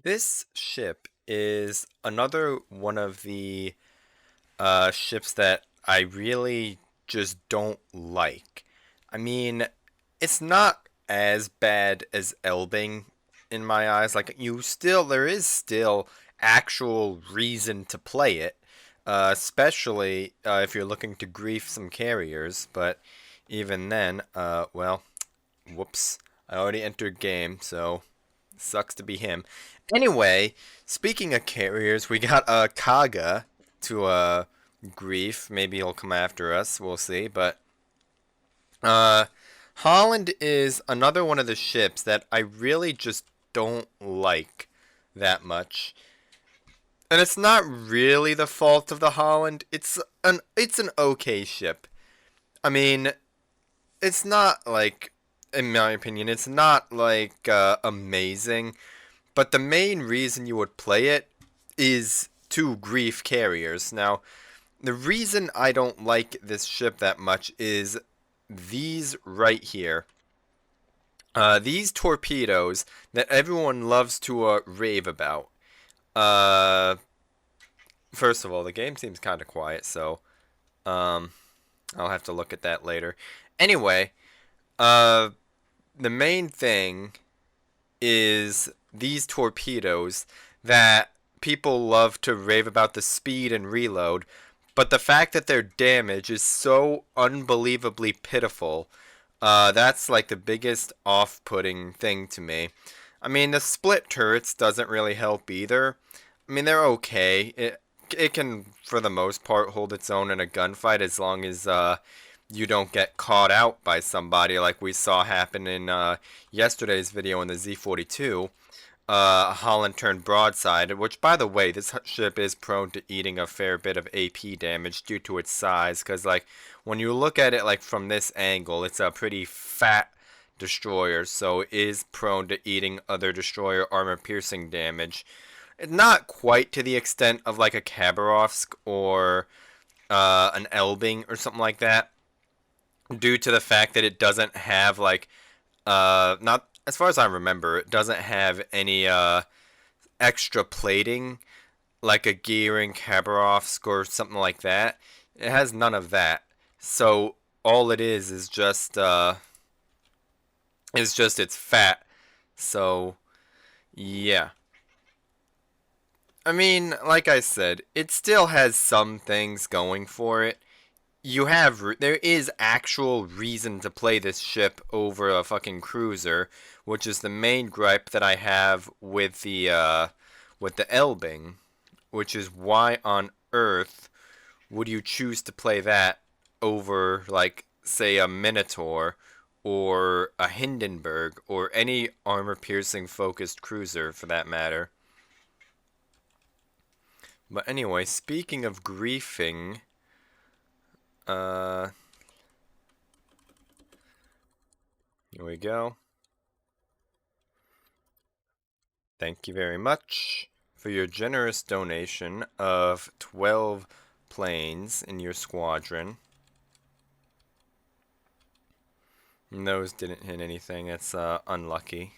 This ship is another one of the ships that I really just don't like. I mean, it's not as bad as Elbing in my eyes. There is still actual reason to play it, especially if you're looking to grief some carriers. But even then, whoops, I already entered game, so sucks to be him. Anyway, speaking of carriers, we got Kaga to grief. Maybe he'll come after us. We'll see. But uh, Holland is another one of the ships that I really just don't like that much. And it's not really the fault of the Holland. It's an okay ship. I mean, it's not like, in my opinion, it's not like amazing. But the main reason you would play it is to grief carriers. Now, the reason I don't like this ship that much is these right here. These torpedoes that everyone loves to rave about. Uh, First of all, the game seems kind of quiet, so um, I'll have to look at that later. Anyway, uh, the main thing is these torpedoes that people love to rave about the speed and reload, but the fact that their damage is so unbelievably pitiful, that's like the biggest off-putting thing to me. I mean, the split turrets doesn't really help either. I mean, they're okay. It can, for the most part, hold its own in a gunfight as long as you don't get caught out by somebody like we saw happen in yesterday's video in the Z42. Holland turned broadside, which, by the way, this ship is prone to eating a fair bit of AP damage due to its size, because, like, when you look at it, like, from this angle, it's a pretty fat destroyer, so it is prone to eating other destroyer armor-piercing damage. Not quite to the extent of, like, a Khabarovsk or an Elbing or something like that, due to the fact that it doesn't have, like, not as far as I remember, it doesn't have any extra plating like a Gearing Khabarovsk or something like that. It has none of that. So all it is just it's fat. So yeah. I mean, like I said, it still has some things going for it. There is actual reason to play this ship over a fucking cruiser, which is the main gripe that I have with the Elbing, which is why on earth would you choose to play that over, like, say, a Minotaur or a Hindenburg or any armor piercing focused cruiser for that matter. But anyway, speaking of griefing, uh here we go. Thank you very much for your generous donation of 12 planes in your squadron. And those didn't hit anything. That's unlucky.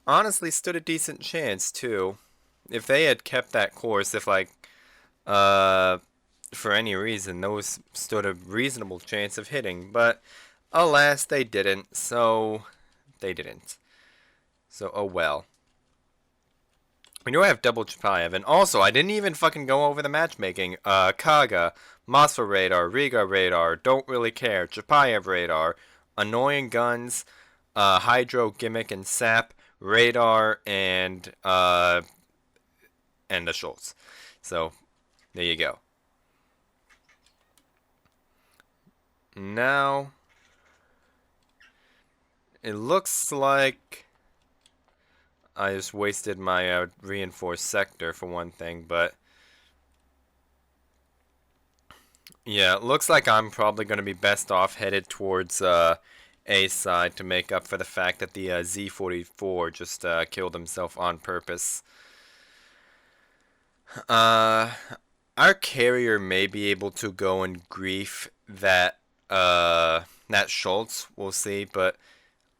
Honestly, stood a decent chance too. If they had kept that course, if like for any reason those stood a reasonable chance of hitting, but alas they didn't. So they didn't. So oh well. We do have double Chapayev, and also I didn't even fucking go over the matchmaking. Kaga, Moskva radar, Riga radar, don't really care, Chapayev radar, annoying guns, Hydro, Gimmick, and Sap, radar, and the Schultz. So there you go. Now it looks like I just wasted my reinforced sector for one thing, but yeah, it looks like I'm probably going to be best off headed towards A side to make up for the fact that the Z44 just killed himself on purpose. Uh, our carrier may be able to go and grief that Schultz. We'll see, but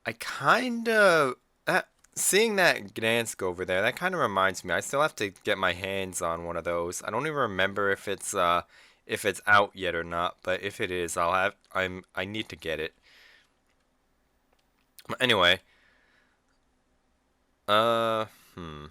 I kinda That seeing that Gdansk over there, that kind of reminds me. I still have to get my hands on one of those. I don't even remember if it's out yet or not, but if it is, I need to get it. Anyway, uh, hmm.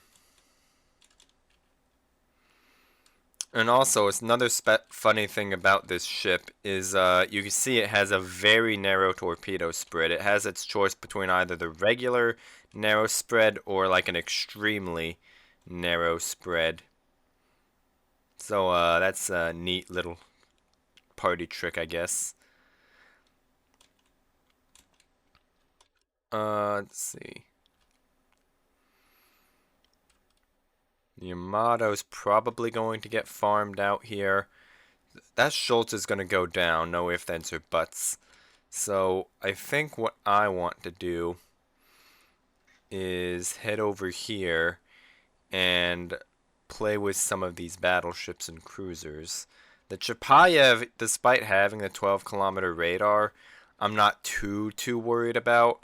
And also, it's another funny thing about this ship is you can see it has a very narrow torpedo spread. It has its choice between either the regular narrow spread or like an extremely narrow spread. So that's a neat little party trick, I guess. Let's see. Yamato's probably going to get farmed out here. That Schultz is going to go down, no ifs, ands, or buts. So I think what I want to do is head over here and play with some of these battleships and cruisers. The Chapayev, despite having the 12-kilometer radar, I'm not too worried about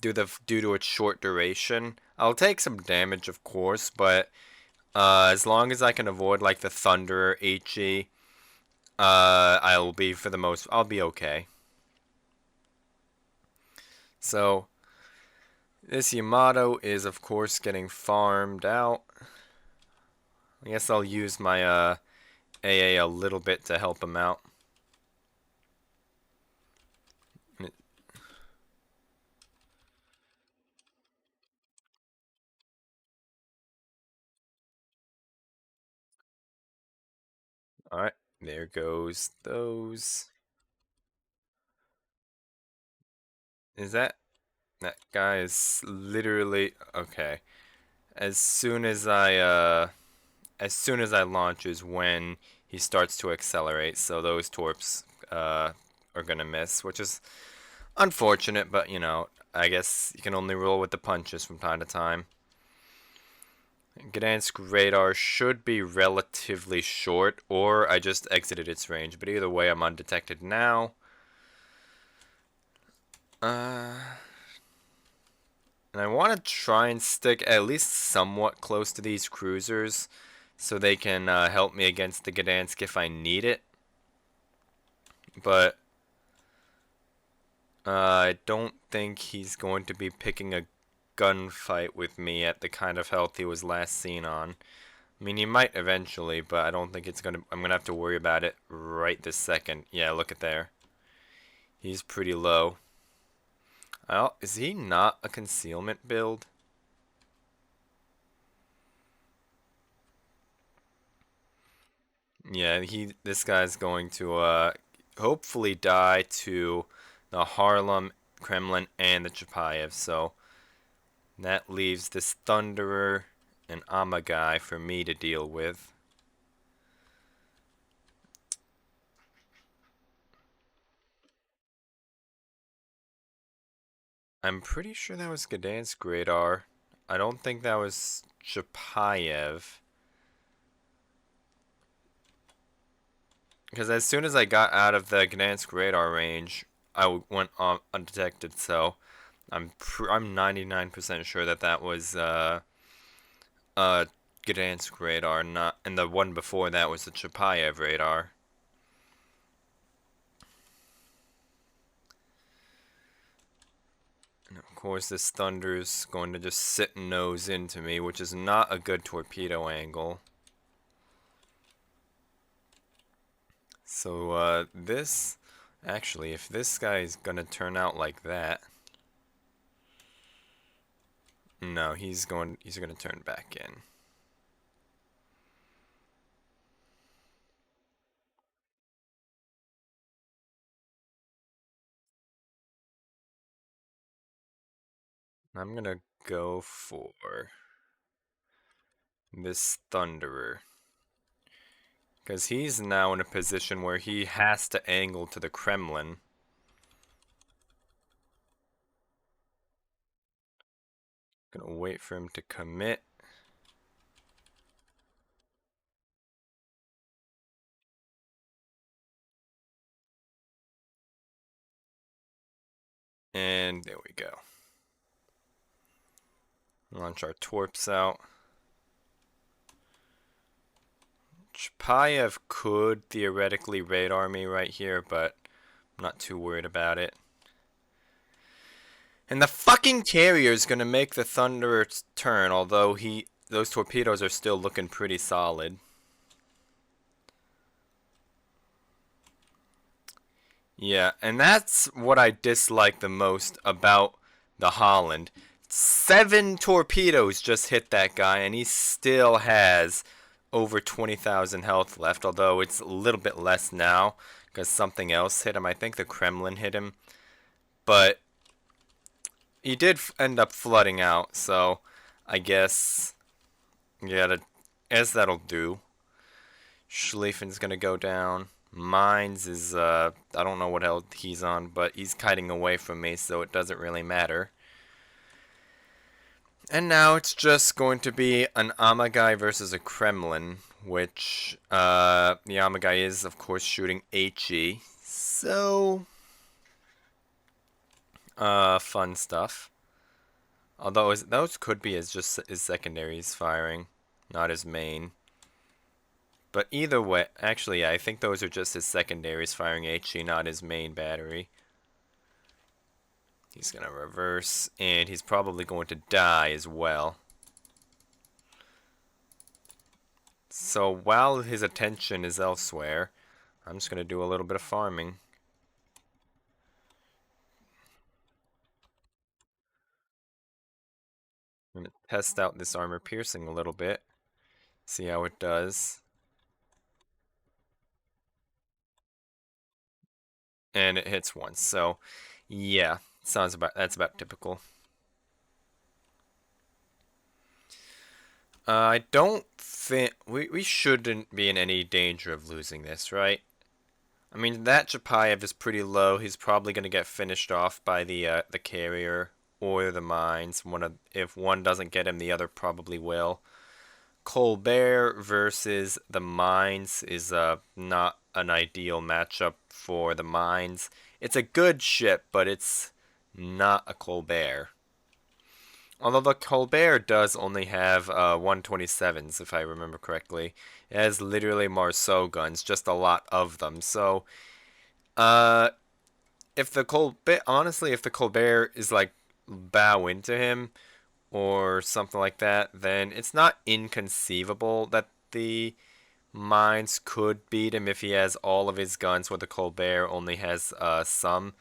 due to its short duration. I'll take some damage, of course, but as long as I can avoid like the Thunderer HE, I'll be okay. So this Yamato is of course getting farmed out. I guess I'll use my AA a little bit to help him out. Alright, there goes those. Is that guy is literally okay. As soon as I launch is when he starts to accelerate, so those torps are gonna miss, which is unfortunate, but you know, I guess you can only roll with the punches from time to time. Gdansk radar should be relatively short, or I just exited its range, but either way, I'm undetected now. And I want to try and stick at least somewhat close to these cruisers so they can help me against the Gdansk if I need it. But I don't think he's going to be picking a gunfight with me at the kind of health he was last seen on. I mean, he might eventually, but I don't think it's gonna. I'm gonna have to worry about it right this second. Yeah, look at there. He's pretty low. Oh, is he not a concealment build? Yeah, this guy's going to hopefully die to the Harlem, Kremlin, and the Chapayev. So that leaves this Thunderer and Amma guy for me to deal with. I'm pretty sure that was Gdansk radar. I don't think that was Chapayev. Because as soon as I got out of the Gdansk radar range, I went undetected. So I'm 99% sure that that was uh Gdansk radar, not, and the one before that was the Chapayev radar. And of course, this Thunder's going to just sit and nose into me, which is not a good torpedo angle. So this, actually, if this guy is gonna turn out like that, no, he's gonna turn back in. I'm gonna go for this Thunderer. Because he's now in a position where he has to angle to the Kremlin. Gonna wait for him to commit. And there we go. Launch our torps out. Chapayev could theoretically radar me right here, but I'm not too worried about it. And the fucking carrier's gonna make the Thunderer turn, although those torpedoes are still looking pretty solid. Yeah, and that's what I dislike the most about the Holland. 7 torpedoes just hit that guy, and he still has over 20,000 health left, although it's a little bit less now because something else hit him. I think the Kremlin hit him. But he did end up flooding out, so I guess, yeah, as that'll do. Schlieffen's gonna go down. Mines is, I don't know what else he's on, but he's kiting away from me, so it doesn't really matter. And now it's just going to be an Amagai versus a Kremlin, which, the Amagai is, of course, shooting HE. So, fun stuff. Although, those could be as just his secondaries firing, not his main. But either way, actually, yeah, I think those are just his secondaries firing HE, not his main battery. He's going to reverse, and he's probably going to die as well. So while his attention is elsewhere, I'm just going to do a little bit of farming. I'm going to test out this armor piercing a little bit, see how it does. And it hits once, so yeah, that's about typical. I don't think we shouldn't be in any danger of losing this, right? I mean, that Chapayev is pretty low. He's probably going to get finished off by the carrier or the mines. If one doesn't get him, the other probably will. Colbert versus the mines is not an ideal matchup for the mines. It's a good ship, but it's not a Colbert. Although the Colbert does only have 127s, if I remember correctly. It has literally Marceau guns, just a lot of them. So, uh, if the Colbert, honestly, if the Colbert is like bow into him or something like that, then it's not inconceivable that the Mines could beat him if he has all of his guns, where the Colbert only has some.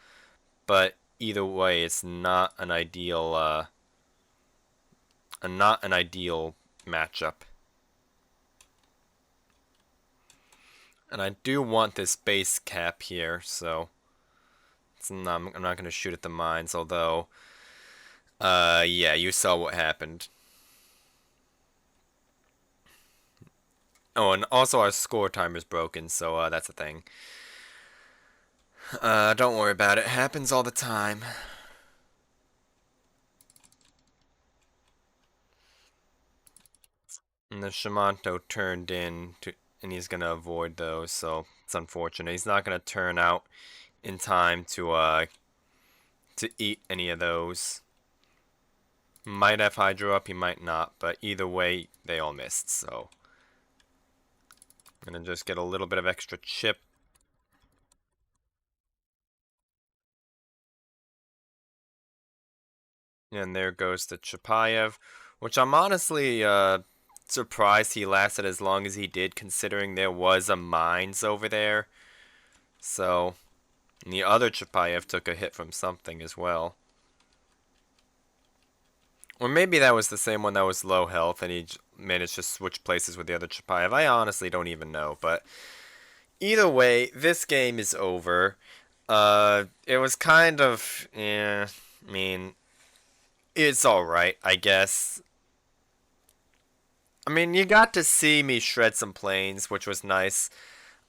But either way, it's not an ideal matchup. And I do want this base cap here, so I'm not going to shoot at the mines, although, yeah, you saw what happened. Oh, and also our score timer's broken, so that's a thing. Don't worry about it. Happens all the time. And the Shimanto turned in, and he's gonna avoid those, so it's unfortunate. He's not gonna turn out in time to eat any of those. Might have Hydro up, he might not, but either way, they all missed, so. I'm gonna just get a little bit of extra chip. And there goes the Chapayev, which I'm honestly surprised he lasted as long as he did, considering there was a mines over there. So, and the other Chapayev took a hit from something as well. Or maybe that was the same one that was low health and he managed to switch places with the other Chapayev. I honestly don't even know, but either way, this game is over. It was kind of, yeah, I mean, it's alright, I guess. I mean, you got to see me shred some planes, which was nice.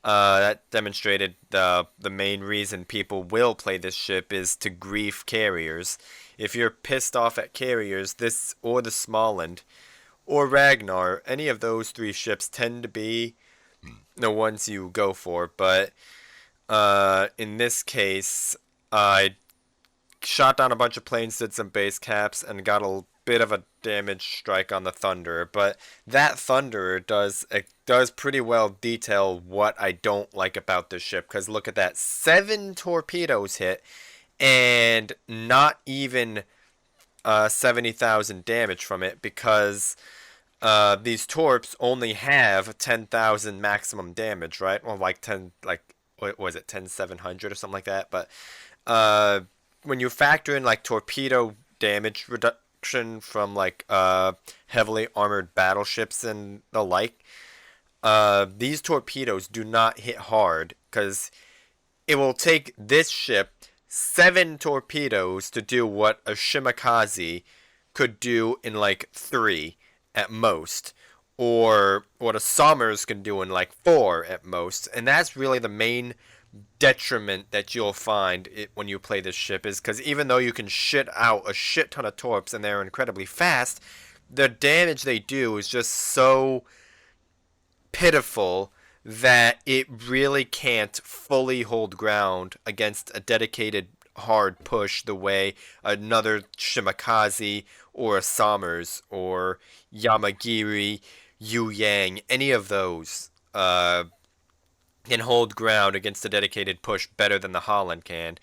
That demonstrated the main reason people will play this ship is to grief carriers. If you're pissed off at carriers, this or the Smolensk or Ragnar, any of those 3 ships tend to be the ones you go for. But in this case, I shot down a bunch of planes, did some base caps, and got a bit of a damage strike on the Thunderer. But that Thunderer does pretty well detail what I don't like about this ship. Because look at that, 7 torpedoes hit, and not even 70,000 damage from it, because these torps only have 10,000 maximum damage, right? Well, like 10, like what was it, 10,700 or something like that. But uh, when you factor in like torpedo damage reduction from like heavily armored battleships and the like, these torpedoes do not hit hard, because it will take this ship 7 torpedoes to do what a Shimakaze could do in like 3 at most, or what a Somers can do in like 4 at most. And that's really the main detriment that you'll find when you play this ship, is because even though you can shit out a shit ton of torps and they're incredibly fast, the damage they do is just so pitiful that it really can't fully hold ground against a dedicated hard push the way another Shimakaze or a Somers or Yamagiri, Yu Yang, any of those can hold ground against a dedicated push better than the Holland can.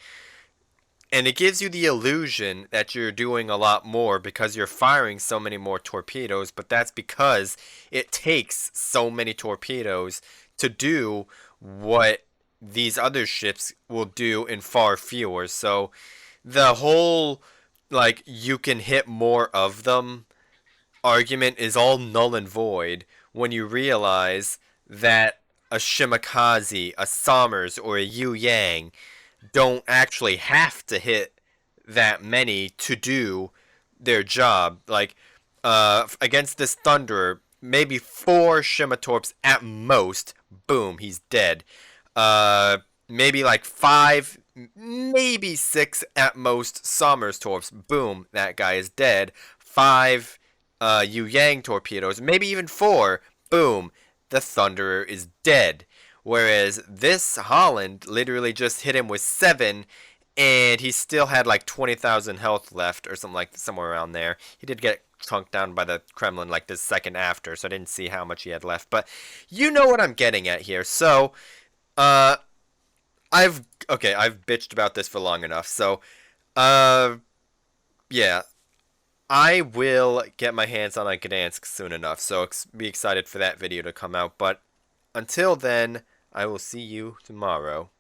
And it gives you the illusion that you're doing a lot more because you're firing so many more torpedoes, but that's because it takes so many torpedoes to do what these other ships will do in far fewer. So the whole, like, you can hit more of them argument is all null and void when you realize that a Shimakaze, a Somers, or a Yu Yang don't actually have to hit that many to do their job. Like, against this Thunderer, maybe 4 Shimatorps at most, boom, he's dead. Maybe like 5, maybe 6 at most Somers Torps, boom, that guy is dead. 5 Yu Yang torpedoes, maybe even 4, boom, the Thunderer is dead. Whereas this Holland literally just hit him with 7, and he still had like 20,000 health left, or something like somewhere around there. He did get chunked down by the Kremlin like the second after, so I didn't see how much he had left. But you know what I'm getting at here. So, I've bitched about this for long enough. So, yeah, I will get my hands on a Gdansk soon enough. So be excited for that video to come out. But until then, I will see you tomorrow.